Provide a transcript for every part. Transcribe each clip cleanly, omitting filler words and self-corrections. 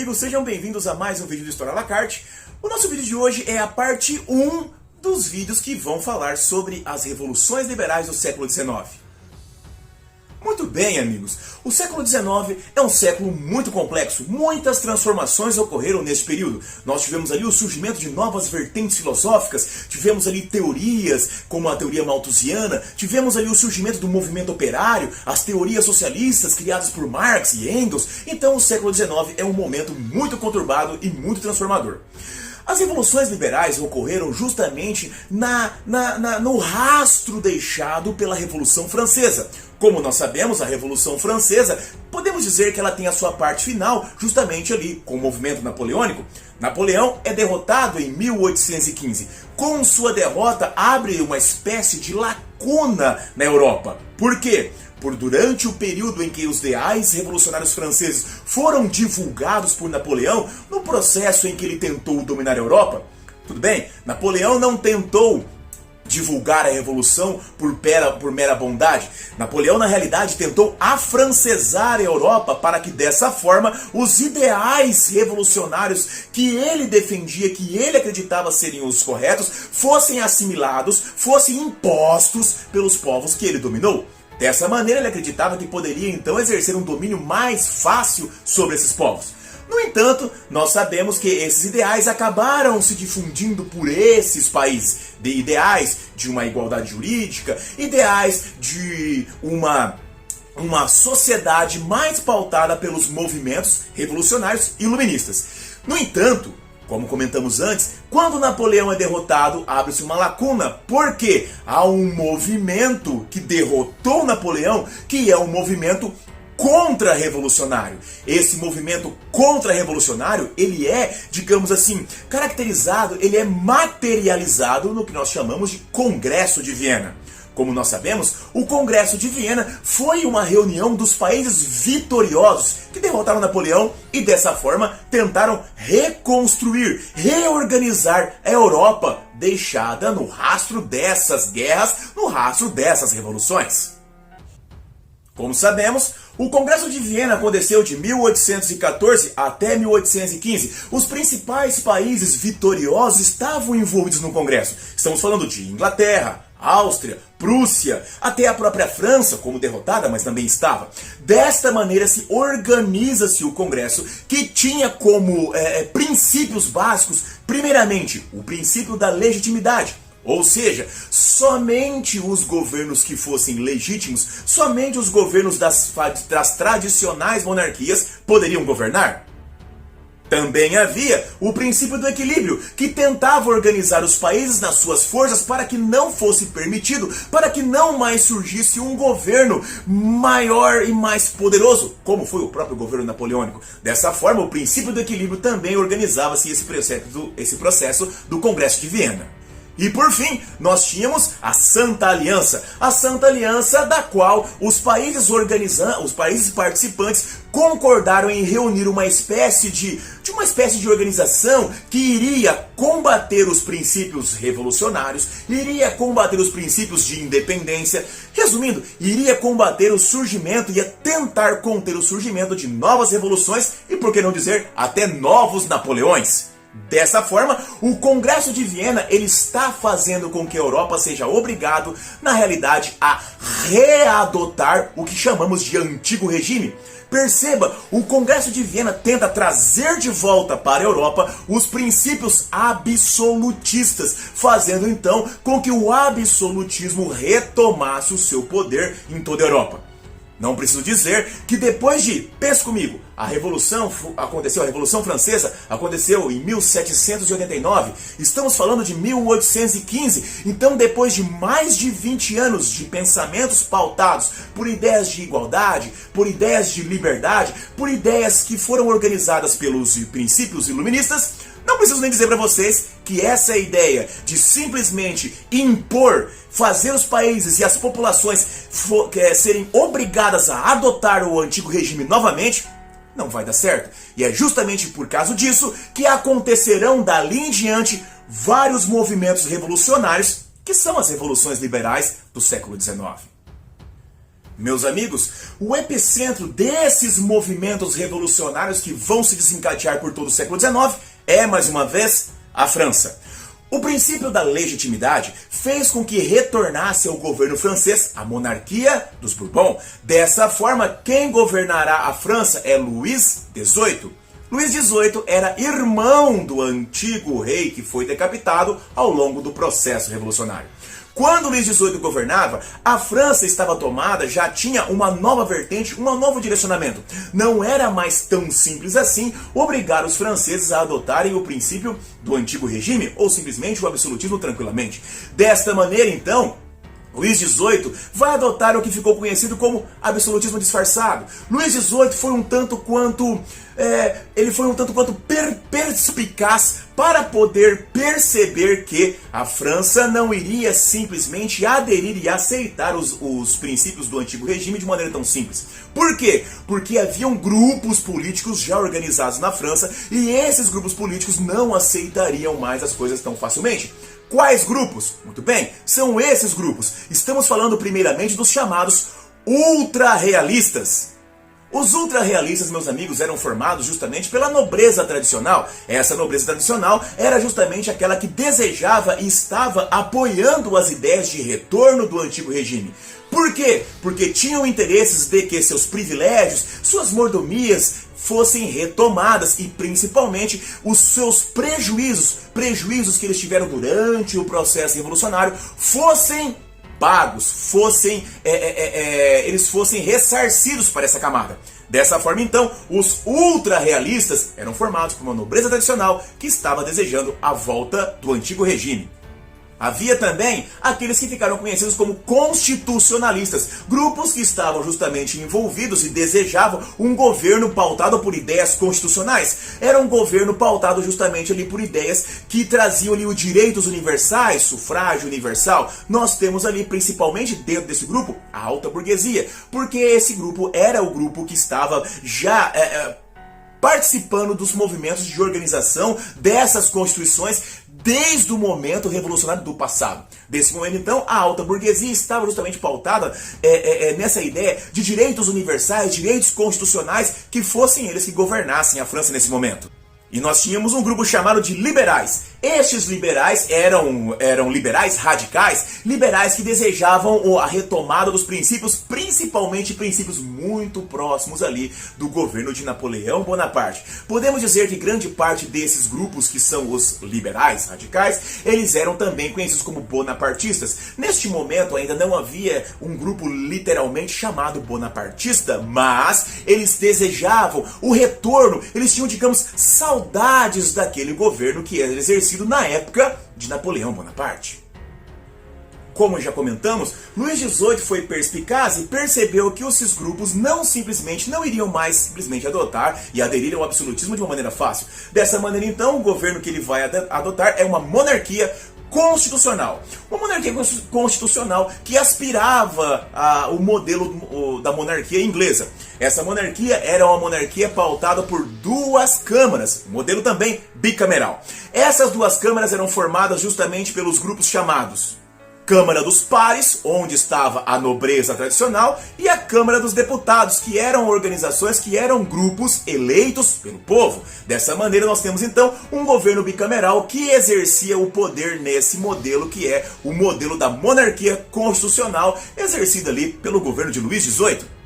amigos, sejam bem-vindos a mais um vídeo do História à la carte. O nosso vídeo de hoje é a parte 1 dos vídeos que vão falar sobre as revoluções liberais do século XIX. Muito bem, amigos, o século XIX é um século muito complexo, muitas transformações ocorreram neste período. Nós tivemos ali o surgimento de novas vertentes filosóficas, tivemos ali teorias como a teoria malthusiana, tivemos ali o surgimento do movimento operário, as teorias socialistas criadas por Marx e Engels. Então o século XIX é um momento muito conturbado e muito transformador. As revoluções liberais ocorreram justamente no rastro deixado pela Revolução Francesa. Como nós sabemos, a Revolução Francesa, podemos dizer que ela tem a sua parte final justamente ali com o movimento napoleônico. Napoleão é derrotado em 1815. Com sua derrota, abre uma espécie de lacuna na Europa. Por quê? Durante o período em que os ideais revolucionários franceses foram divulgados por Napoleão, no processo em que ele tentou dominar a Europa, tudo bem, Napoleão não tentou divulgar a revolução por mera bondade. Napoleão, na realidade, tentou afrancesar a Europa para que, dessa forma, os ideais revolucionários que ele defendia, que ele acreditava serem os corretos, fossem assimilados, fossem impostos pelos povos que ele dominou. Dessa maneira, ele acreditava que poderia, então, exercer um domínio mais fácil sobre esses povos. No entanto, nós sabemos que esses ideais acabaram se difundindo por esses países. De ideais de uma igualdade jurídica, ideais de uma sociedade mais pautada pelos movimentos revolucionários e iluministas. No entanto, como comentamos antes, quando Napoleão é derrotado, abre-se uma lacuna, porque há um movimento que derrotou Napoleão, que é um movimento contra-revolucionário. Esse movimento contra-revolucionário, ele é, digamos assim, caracterizado, ele é materializado no que nós chamamos de Congresso de Viena. Como nós sabemos, o Congresso de Viena foi uma reunião dos países vitoriosos que derrotaram Napoleão e, dessa forma, tentaram reconstruir, reorganizar a Europa deixada no rastro dessas guerras, no rastro dessas revoluções. Como sabemos, o Congresso de Viena aconteceu de 1814 até 1815. Os principais países vitoriosos estavam envolvidos no Congresso. Estamos falando de Inglaterra, Áustria, Prússia, até a própria França, como derrotada, mas também estava. Desta maneira se organiza-se o Congresso, que tinha como princípios básicos, primeiramente, o princípio da legitimidade. Ou seja, somente os governos que fossem legítimos, somente os governos das tradicionais monarquias poderiam governar. Também havia o princípio do equilíbrio, que tentava organizar os países nas suas forças para que não fosse permitido, para que não mais surgisse um governo maior e mais poderoso, como foi o próprio governo napoleônico. Dessa forma, o princípio do equilíbrio também organizava-se esse processo do Congresso de Viena. E por fim, nós tínhamos a Santa Aliança da qual os países participantes concordaram em reunir uma espécie de organização que iria combater os princípios revolucionários, iria combater os princípios de independência, resumindo, iria combater o surgimento, ia tentar conter o surgimento de novas revoluções e, por que não dizer, até novos Napoleões. Dessa forma, o Congresso de Viena ele está fazendo com que a Europa seja obrigado, na realidade, a readotar o que chamamos de antigo regime. Perceba, o Congresso de Viena tenta trazer de volta para a Europa os princípios absolutistas, fazendo então com que o absolutismo retomasse o seu poder em toda a Europa. Não preciso dizer que depois de, pense comigo, a Revolução Francesa aconteceu em 1789, estamos falando de 1815, então depois de mais de 20 anos de pensamentos pautados por ideias de igualdade, por ideias de liberdade, por ideias que foram organizadas pelos princípios iluministas, não preciso nem dizer para vocês que essa ideia de simplesmente impor, fazer os países e as populações serem obrigadas a adotar o antigo regime novamente, não vai dar certo. E é justamente por causa disso que acontecerão dali em diante vários movimentos revolucionários, que são as revoluções liberais do século XIX. Meus amigos, o epicentro desses movimentos revolucionários que vão se desencadear por todo o século XIX é, mais uma vez, a França. O princípio da legitimidade fez com que retornasse ao governo francês a monarquia dos Bourbon. Dessa forma, quem governará a França é Luís XVIII. Luís XVIII era irmão do antigo rei que foi decapitado ao longo do processo revolucionário. Quando Luís XVIII governava, a França estava tomada, já tinha uma nova vertente, um novo direcionamento. Não era mais tão simples assim obrigar os franceses a adotarem o princípio do antigo regime ou simplesmente o absolutismo tranquilamente. Desta maneira, então, Luís XVIII vai adotar o que ficou conhecido como absolutismo disfarçado. Luís XVIII foi um tanto quanto perspicaz para poder perceber que a França não iria simplesmente aderir e aceitar os princípios do antigo regime de maneira tão simples. Por quê? Porque haviam grupos políticos já organizados na França e esses grupos políticos não aceitariam mais as coisas tão facilmente. Quais grupos? Muito bem, são esses grupos. Estamos falando primeiramente dos chamados ultra-realistas. Os ultra-realistas, meus amigos, eram formados justamente pela nobreza tradicional. Essa nobreza tradicional era justamente aquela que desejava e estava apoiando as ideias de retorno do antigo regime. Por quê? Porque tinham interesses de que seus privilégios, suas mordomias fossem retomadas e principalmente os seus prejuízos que eles tiveram durante o processo revolucionário fossem pagos, eles fossem ressarcidos para essa camada. Dessa forma, então, os ultra-realistas eram formados por uma nobreza tradicional que estava desejando a volta do antigo regime. Havia também aqueles que ficaram conhecidos como constitucionalistas, grupos que estavam justamente envolvidos e desejavam um governo pautado por ideias constitucionais. Era um governo pautado justamente ali por ideias que traziam ali os direitos universais, sufrágio universal. Nós temos ali principalmente dentro desse grupo a alta burguesia, porque esse grupo era o grupo que estava já participando dos movimentos de organização dessas constituições desde o momento revolucionário do passado. Desse momento, então, a alta burguesia estava justamente pautada nessa ideia de direitos universais, direitos constitucionais, que fossem eles que governassem a França nesse momento. E nós tínhamos um grupo chamado de liberais. Estes liberais eram liberais radicais, liberais que desejavam a retomada dos princípios, principalmente princípios muito próximos ali do governo de Napoleão Bonaparte. Podemos dizer que grande parte desses grupos, que são os liberais radicais, eles eram também conhecidos como bonapartistas. Neste momento ainda não havia um grupo literalmente chamado bonapartista, mas eles desejavam o retorno, eles tinham, digamos, saudades daquele governo que era exercido na época de Napoleão Bonaparte. Como já comentamos, Luís XVIII foi perspicaz e percebeu que esses grupos não iriam mais simplesmente adotar e aderir ao absolutismo de uma maneira fácil. Dessa maneira, então, o governo que ele vai adotar é uma monarquia constitucional. Uma monarquia constitucional que aspirava ao modelo da monarquia inglesa. Essa monarquia era uma monarquia pautada por duas câmaras, modelo também bicameral. Essas duas câmaras eram formadas justamente pelos grupos chamados Câmara dos Pares, onde estava a nobreza tradicional, e a Câmara dos Deputados, que eram organizações, que eram grupos eleitos pelo povo. Dessa maneira, nós temos então um governo bicameral que exercia o poder nesse modelo, que é o modelo da monarquia constitucional, exercido ali pelo governo de Luís XVIII.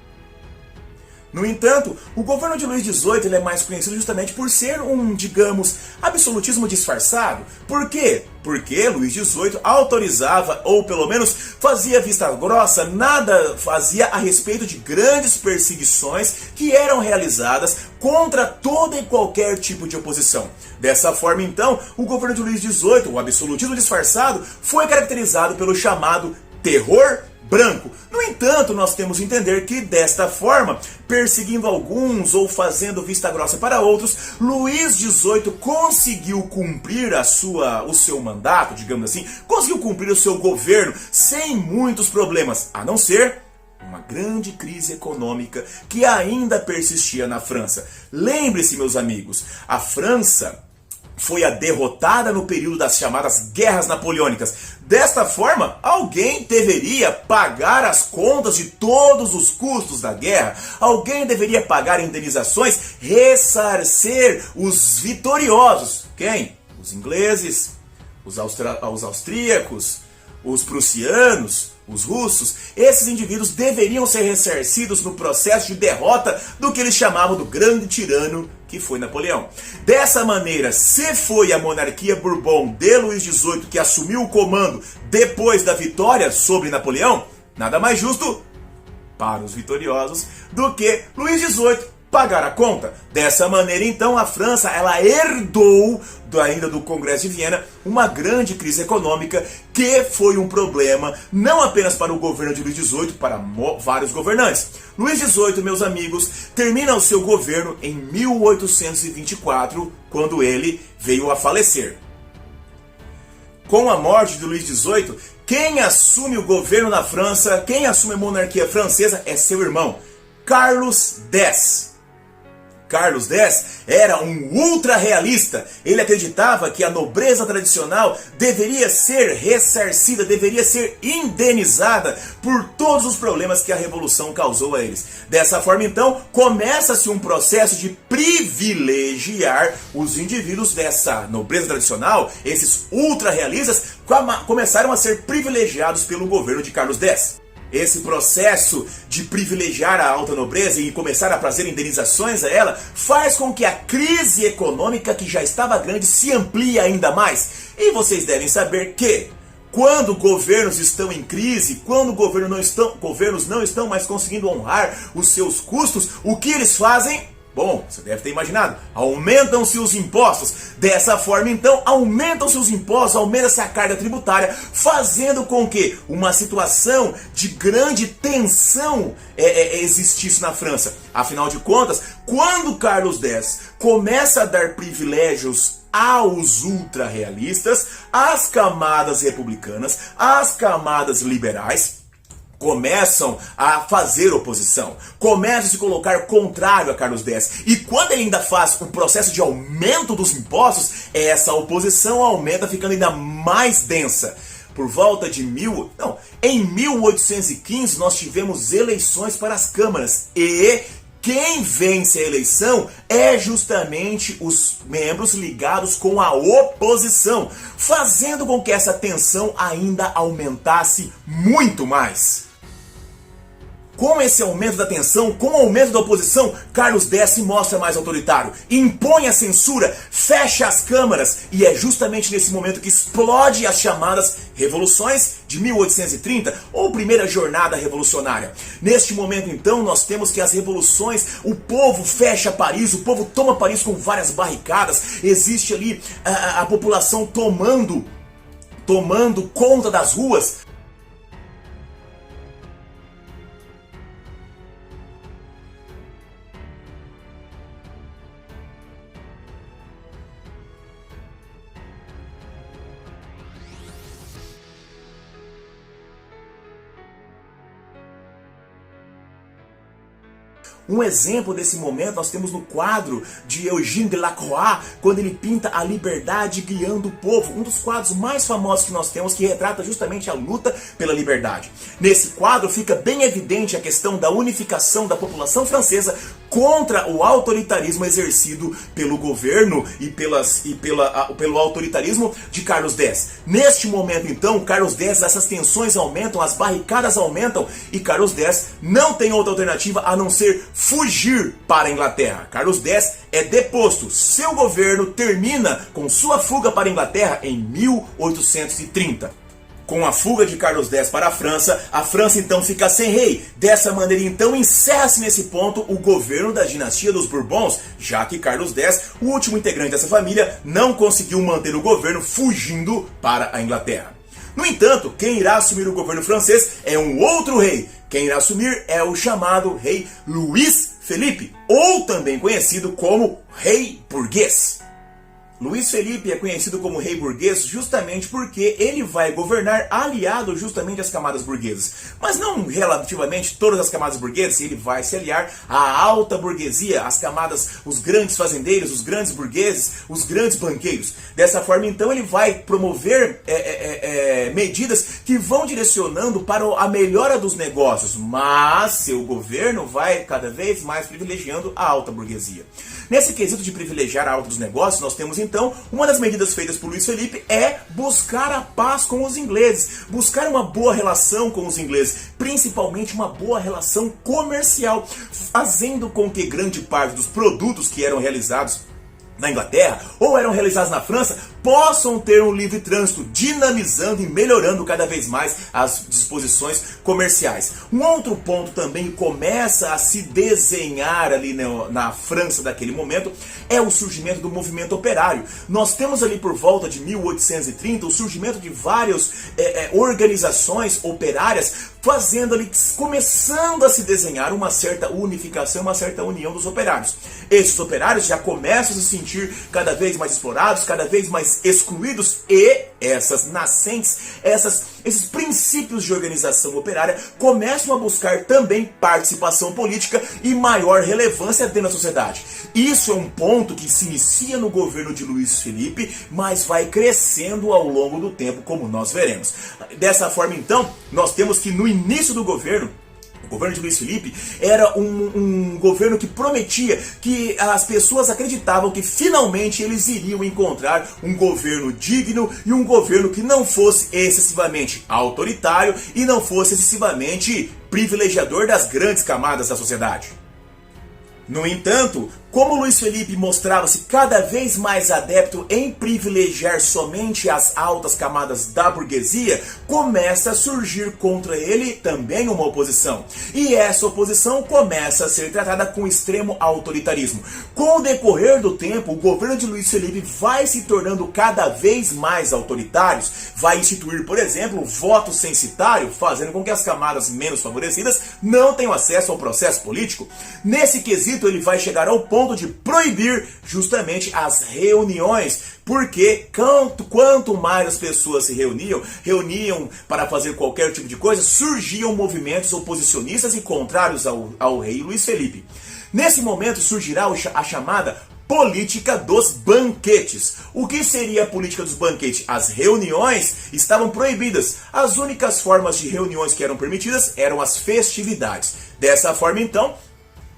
No entanto, o governo de Luís XVIII ele é mais conhecido justamente por ser um, digamos, absolutismo disfarçado. Por quê? Porque Luís XVIII autorizava, ou pelo menos fazia vista grossa, nada fazia a respeito de grandes perseguições que eram realizadas contra toda e qualquer tipo de oposição. Dessa forma, então, o governo de Luís XVIII, o absolutismo disfarçado, foi caracterizado pelo chamado terror branco. No entanto, nós temos que entender que desta forma, perseguindo alguns ou fazendo vista grossa para outros, Luís XVIII conseguiu cumprir o seu mandato, digamos assim, conseguiu cumprir o seu governo sem muitos problemas, a não ser uma grande crise econômica que ainda persistia na França. Lembre-se, meus amigos, a França foi a derrotada no período das chamadas Guerras Napoleônicas. Desta forma, alguém deveria pagar as contas de todos os custos da guerra. Alguém deveria pagar indenizações, ressarcer os vitoriosos. Quem? Os ingleses, os austríacos, os prussianos, os russos. Esses indivíduos deveriam ser ressarcidos no processo de derrota do que eles chamavam do grande tirano que foi Napoleão. Dessa maneira, se foi a monarquia Bourbon de Luís XVIII que assumiu o comando depois da vitória sobre Napoleão, nada mais justo para os vitoriosos do que Luís XVIII pagar a conta. Dessa maneira, então, a França ela herdou ainda do Congresso de Viena uma grande crise econômica que foi um problema não apenas para o governo de Luís XVIII, para vários governantes. Luís XVIII, meus amigos, termina o seu governo em 1824, quando ele veio a falecer. Com a morte de Luís XVIII, quem assume o governo na França, quem assume a monarquia francesa é seu irmão, Carlos X. Carlos X era um ultra-realista. Ele acreditava que a nobreza tradicional deveria ser ressarcida, deveria ser indenizada por todos os problemas que a Revolução causou a eles. Dessa forma, então, começa-se um processo de privilegiar os indivíduos dessa nobreza tradicional. Esses ultra-realistas começaram a ser privilegiados pelo governo de Carlos X. Esse processo de privilegiar a alta nobreza e começar a fazer indenizações a ela faz com que a crise econômica que já estava grande se amplie ainda mais. E vocês devem saber que quando governos estão em crise, quando governos não estão mais conseguindo honrar os seus custos, o que eles fazem? Bom, você deve ter imaginado, aumentam-se os impostos. Dessa forma, então, aumentam-se os impostos, aumenta-se a carga tributária, fazendo com que uma situação de grande tensão existisse na França. Afinal de contas, quando Carlos X começa a dar privilégios aos ultra-realistas, às camadas republicanas, às camadas liberais, começam a fazer oposição, começam a se colocar contrário a Carlos X. E quando ele ainda faz um processo de aumento dos impostos, essa oposição aumenta, ficando ainda mais densa. Por volta de em 1815 nós tivemos eleições para as câmaras e quem vence a eleição é justamente os membros ligados com a oposição, fazendo com que essa tensão ainda aumentasse muito mais. Com esse aumento da tensão, com o aumento da oposição, Carlos X se mostra mais autoritário, impõe a censura, fecha as câmaras, e é justamente nesse momento que explode as chamadas Revoluções de 1830, ou Primeira Jornada Revolucionária. Neste momento, então, nós temos que as revoluções, o povo fecha Paris, o povo toma Paris com várias barricadas, existe ali a população tomando conta das ruas. Um exemplo desse momento nós temos no quadro de Eugène Delacroix, quando ele pinta a liberdade guiando o povo, um dos quadros mais famosos que nós temos, que retrata justamente a luta pela liberdade. Nesse quadro fica bem evidente a questão da unificação da população francesa contra o autoritarismo exercido pelo governo e pelo autoritarismo de Carlos X. Neste momento, então, Carlos X, essas tensões aumentam, as barricadas aumentam, e Carlos X não tem outra alternativa a não ser fugir para a Inglaterra. Carlos X é deposto. Seu governo termina com sua fuga para a Inglaterra em 1830. Com a fuga de Carlos X para a França então fica sem rei. Dessa maneira, então, encerra-se nesse ponto o governo da dinastia dos Bourbons, já que Carlos X, o último integrante dessa família, não conseguiu manter o governo, fugindo para a Inglaterra. No entanto, quem irá assumir o governo francês é um outro rei. Quem irá assumir é o chamado rei Luís Felipe, ou também conhecido como rei burguês. Luiz Felipe é conhecido como rei burguês justamente porque ele vai governar aliado justamente às camadas burguesas. Mas não relativamente todas as camadas burguesas, ele vai se aliar à alta burguesia, às camadas, os grandes fazendeiros, os grandes burgueses, os grandes banqueiros. Dessa forma, então, ele vai promover medidas que vão direcionando para a melhora dos negócios, mas seu governo vai cada vez mais privilegiando a alta burguesia. Nesse quesito de privilegiar a alta dos negócios, nós temos então, uma das medidas feitas por Luiz Felipe é buscar a paz com os ingleses, buscar uma boa relação com os ingleses, principalmente uma boa relação comercial, fazendo com que grande parte dos produtos que eram realizados na Inglaterra ou eram realizados na França possam ter um livre trânsito, dinamizando e melhorando cada vez mais as disposições comerciais. Um outro ponto também que começa a se desenhar ali na França daquele momento é o surgimento do movimento operário. Nós temos ali por volta de 1830 o surgimento de várias organizações operárias fazendo ali, começando a se desenhar uma certa unificação, uma certa união dos operários. Esses operários já começam a se sentir cada vez mais explorados, cada vez mais excluídos, e essas nascentes, esses princípios de organização operária começam a buscar também participação política e maior relevância dentro da sociedade. Isso é um ponto que se inicia no governo de Luiz Felipe, mas vai crescendo ao longo do tempo, como nós veremos. Dessa forma, então, nós temos que no início do governo, o governo de Luiz Felipe era um governo que prometia, que as pessoas acreditavam que finalmente eles iriam encontrar um governo digno e um governo que não fosse excessivamente autoritário e não fosse excessivamente privilegiador das grandes camadas da sociedade. No entanto, como Luiz Felipe mostrava-se cada vez mais adepto em privilegiar somente as altas camadas da burguesia, começa a surgir contra ele também uma oposição. E essa oposição começa a ser tratada com extremo autoritarismo. Com o decorrer do tempo, o governo de Luiz Felipe vai se tornando cada vez mais autoritário, vai instituir, por exemplo, o voto censitário, fazendo com que as camadas menos favorecidas não tenham acesso ao processo político. Nesse quesito, ele vai chegar ao ponto de proibir justamente as reuniões, porque quanto mais as pessoas se reuniam para fazer qualquer tipo de coisa, surgiam movimentos oposicionistas e contrários ao rei Luiz Felipe. Nesse momento surgirá a chamada política dos banquetes. O que seria a política dos banquetes? As reuniões estavam proibidas. As únicas formas de reuniões que eram permitidas eram as festividades. Dessa forma, então,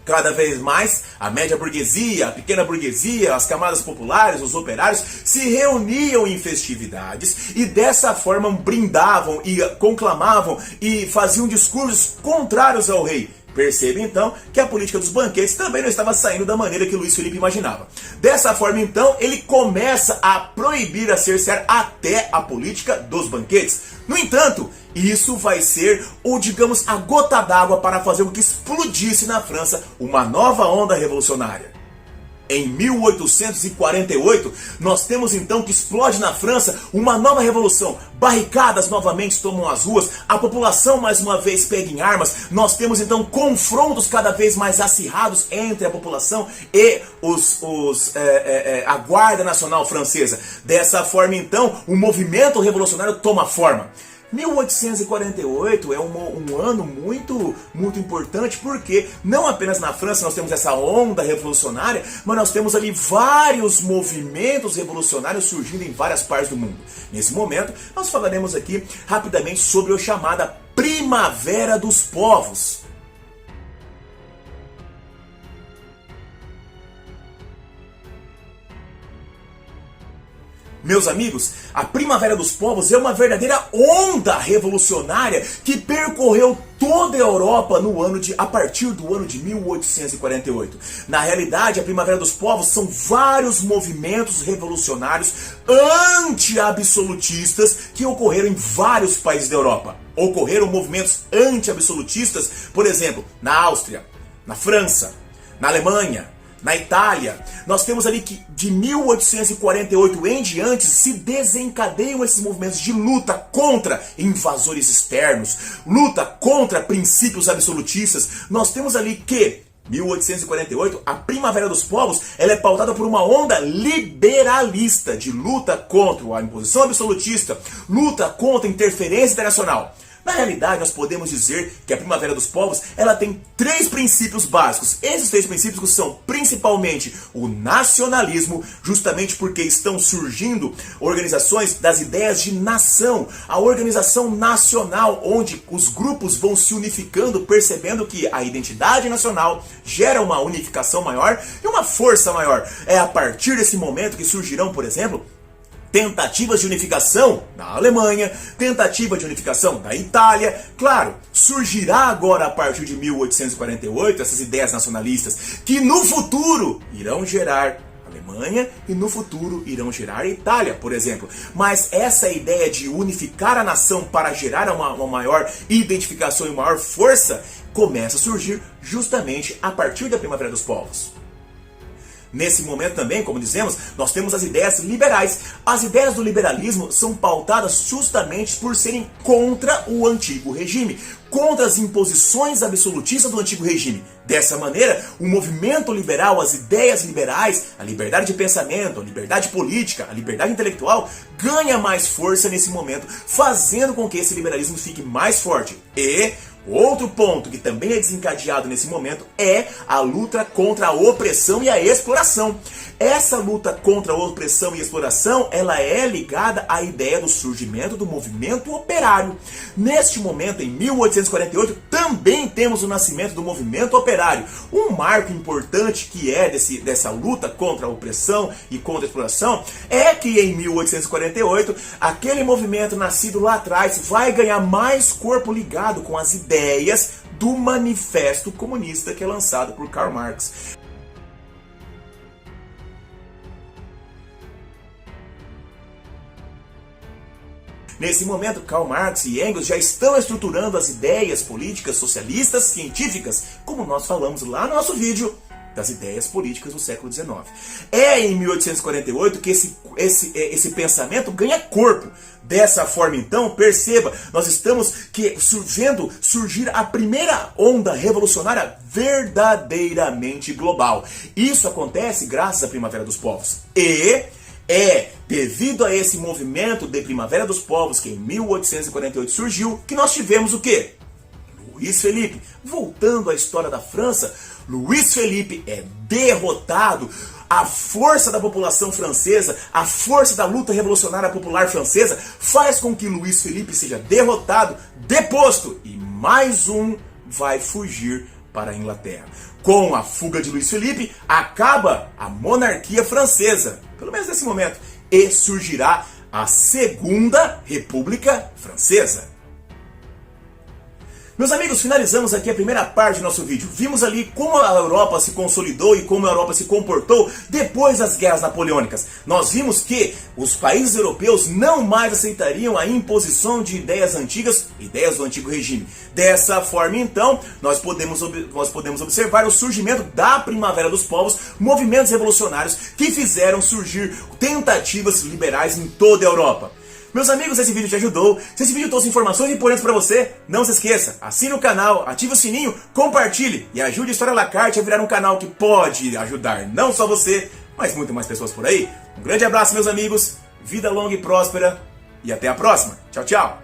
cada vez mais, a média burguesia, a pequena burguesia, as camadas populares, os operários, se reuniam em festividades e dessa forma brindavam e conclamavam e faziam discursos contrários ao rei. Perceba então que a política dos banquetes também não estava saindo da maneira que Luiz Felipe imaginava. Dessa forma então, ele começa a proibir, a cercear até a política dos banquetes. No entanto, isso vai ser, digamos, a gota d'água para fazer com que explodisse na França uma nova onda revolucionária. Em 1848, nós temos então que explode na França uma nova revolução. Barricadas novamente tomam as ruas, a população mais uma vez pega em armas. Nós temos então confrontos cada vez mais acirrados entre a população e a Guarda Nacional Francesa. Dessa forma então, o movimento revolucionário toma forma. 1848 é um ano muito importante, porque não apenas na França nós temos essa onda revolucionária, mas nós temos ali vários movimentos revolucionários surgindo em várias partes do mundo. Nesse momento, nós falaremos aqui rapidamente sobre a chamada Primavera dos Povos. Meus amigos, a Primavera dos Povos é uma verdadeira onda revolucionária que percorreu toda a Europa a partir do ano de 1848. Na realidade, a Primavera dos Povos são vários movimentos revolucionários anti-absolutistas que ocorreram em vários países da Europa. Ocorreram movimentos anti-absolutistas, por exemplo, na Áustria, na França, na Alemanha, na Itália. Nós temos ali que de 1848 em diante se desencadeiam esses movimentos de luta contra invasores externos, luta contra princípios absolutistas. Nós temos ali que 1848, a Primavera dos Povos, ela é pautada por uma onda liberalista de luta contra a imposição absolutista, luta contra a interferência internacional. Na realidade, nós podemos dizer que a Primavera dos Povos ela tem três princípios básicos. Esses três princípios são principalmente o nacionalismo, justamente porque estão surgindo organizações das ideias de nação, a organização nacional, onde os grupos vão se unificando, percebendo que a identidade nacional gera uma unificação maior e uma força maior. É a partir desse momento que surgirão, por exemplo, tentativas de unificação da Alemanha, tentativa de unificação da Itália. Claro, surgirá agora a partir de 1848 essas ideias nacionalistas que no futuro irão gerar a Alemanha e no futuro irão gerar a Itália, por exemplo. Mas essa ideia de unificar a nação para gerar uma maior identificação e maior força começa a surgir justamente a partir da Primavera dos Povos. Nesse momento também, como dizemos, nós temos as ideias liberais. As ideias do liberalismo são pautadas justamente por serem contra o antigo regime, contra as imposições absolutistas do antigo regime. Dessa maneira, o movimento liberal, as ideias liberais, a liberdade de pensamento, a liberdade política, a liberdade intelectual, ganha mais força nesse momento, fazendo com que esse liberalismo fique mais forte. E outro ponto que também é desencadeado nesse momento é a luta contra a opressão e a exploração. Essa luta contra a opressão e exploração, ela é ligada à ideia do surgimento do movimento operário. Neste momento, em 1848, também temos o nascimento do movimento operário. Um marco importante que é dessa luta contra a opressão e contra a exploração é que em 1848, aquele movimento nascido lá atrás vai ganhar mais corpo ligado com as ideias do Manifesto Comunista que é lançado por Karl Marx. Nesse momento, Karl Marx e Engels já estão estruturando as ideias políticas socialistas científicas, como nós falamos lá no nosso vídeo das ideias políticas do século XIX. É em 1848 que esse pensamento ganha corpo. Dessa forma, então, perceba, nós estamos vendo surgir a primeira onda revolucionária verdadeiramente global. Isso acontece graças à Primavera dos Povos. E é devido a esse movimento de Primavera dos Povos que em 1848 surgiu que nós tivemos o quê? Luiz Felipe. Voltando à história da França, Luiz Felipe é derrotado. A força da população francesa, a força da luta revolucionária popular francesa faz com que Luiz Felipe seja derrotado, deposto, e mais um vai fugir para a Inglaterra. Com a fuga de Luiz Felipe, acaba a monarquia francesa, pelo menos nesse momento, e surgirá a Segunda República Francesa. Meus amigos, finalizamos aqui a primeira parte do nosso vídeo. Vimos ali como a Europa se consolidou e como a Europa se comportou depois das guerras napoleônicas. Nós vimos que os países europeus não mais aceitariam a imposição de ideias antigas, ideias do antigo regime. Dessa forma, então, nós podemos observar o surgimento da Primavera dos Povos, movimentos revolucionários que fizeram surgir tentativas liberais em toda a Europa. Meus amigos, esse vídeo te ajudou. Se esse vídeo trouxe informações importantes para você, não se esqueça, assine o canal, ative o sininho, compartilhe e ajude a História à la Carte a virar um canal que pode ajudar não só você, mas muito mais pessoas por aí. Um grande abraço, meus amigos, vida longa e próspera e até a próxima. Tchau, tchau!